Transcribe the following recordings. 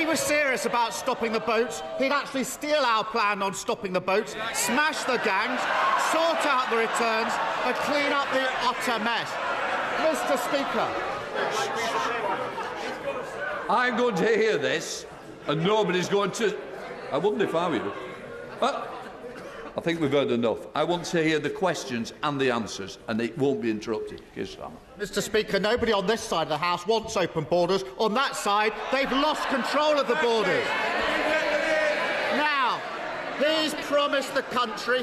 he was serious about stopping the boats, he'd actually steal our plan on stopping the boats, smash the gangs, sort out the returns and clean up the utter mess. Mr. Speaker. I'm going to hear this, and nobody's going to... I wouldn't if I were you. But I think we've heard enough. I want to hear the questions and the answers, and it won't be interrupted. Keir Starmer. Mr. Speaker, nobody on this side of the House wants open borders. On that side, they've lost control of the borders. Now, he's promised the country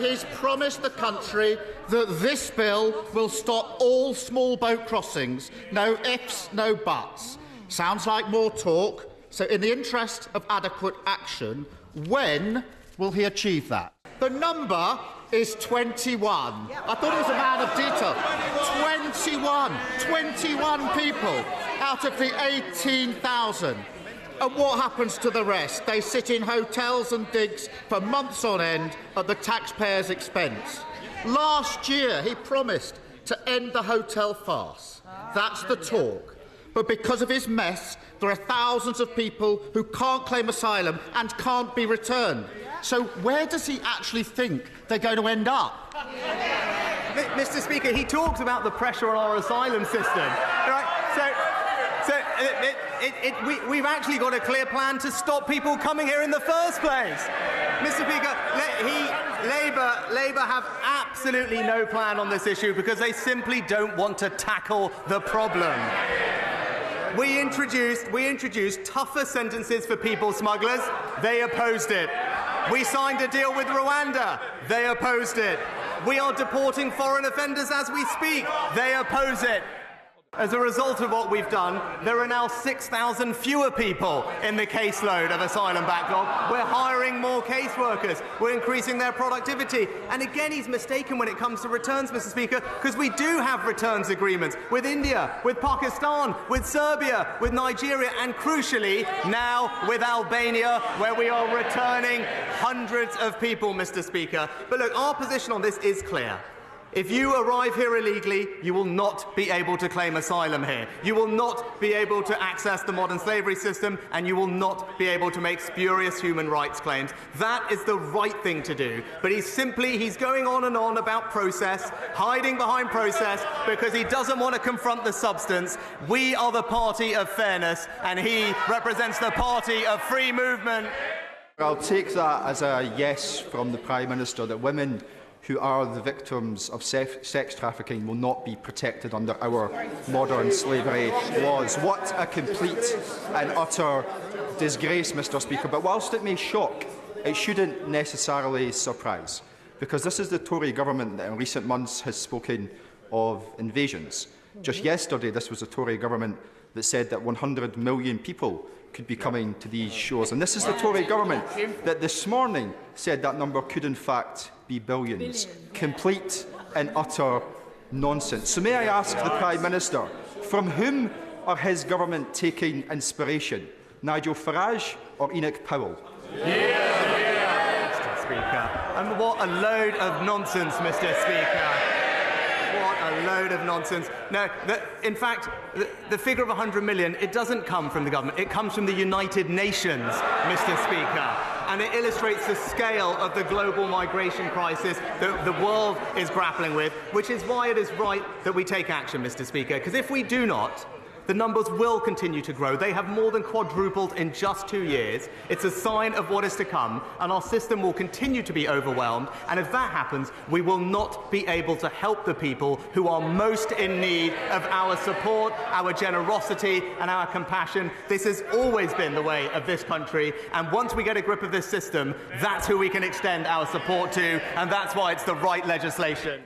that this bill will stop all small boat crossings. No ifs, no buts. Sounds like more talk. So, in the interest of adequate action, when will he achieve that? The number is 21. I thought it was a man of detail. 21 people out of the 18,000. And what happens to the rest? They sit in hotels and digs for months on end at the taxpayers' expense. Last year, he promised to end the hotel farce. That's the talk. But because of his mess, there are thousands of people who can't claim asylum and can't be returned. So where does he actually think they're going to end up? Mr. Speaker, he talks about the pressure on our asylum system. Right? We've actually got a clear plan to stop people coming here in the first place. Mr. Speaker, Labour have absolutely no plan on this issue because they simply don't want to tackle the problem. We introduced tougher sentences for people smugglers. They opposed it. We signed a deal with Rwanda. They opposed it. We are deporting foreign offenders as we speak. They oppose it. As a result of what we've done, there are now 6,000 fewer people in the caseload of asylum backlog. We're hiring more caseworkers. We're increasing their productivity. And again, he's mistaken when it comes to returns, Mr. Speaker, because we do have returns agreements with India, with Pakistan, with Serbia, with Nigeria, and crucially, now with Albania, where we are returning hundreds of people, Mr. Speaker. But look, our position on this is clear. If you arrive here illegally, you will not be able to claim asylum here. You will not be able to access the modern slavery system, and you will not be able to make spurious human rights claims. That is the right thing to do. But he's going on and on about process, hiding behind process, because he doesn't want to confront the substance. We are the party of fairness, and he represents the party of free movement. I'll take that as a yes from the Prime Minister, that women who are the victims of sex trafficking will not be protected under our modern slavery laws. What a complete and utter disgrace, Mr. Speaker. But whilst it may shock, it shouldn't necessarily surprise, because this is the Tory government that in recent months has spoken of invasions. Just yesterday, this was the Tory government that said that 100 million people could be coming to these shores. And this is the Tory government that this morning said that number could in fact be billions. Complete and utter nonsense. So may I ask the Prime Minister, from whom are his government taking inspiration? Nigel Farage or Enoch Powell? Mr. Speaker. And what a load of nonsense, Mr. Speaker. What a load of nonsense. No, in fact, the figure of 100 million, it doesn't come from the government. It comes from the United Nations, Mr. Speaker. And it illustrates the scale of the global migration crisis that the world is grappling with, which is why it is right that we take action, Mr. Speaker. Because if we do not, the numbers will continue to grow. They have more than quadrupled in just 2 years. It's a sign of what is to come, and our system will continue to be overwhelmed. And if that happens, we will not be able to help the people who are most in need of our support, our generosity, and our compassion. This has always been the way of this country, and once we get a grip of this system, that's who we can extend our support to, and that's why it's the right legislation.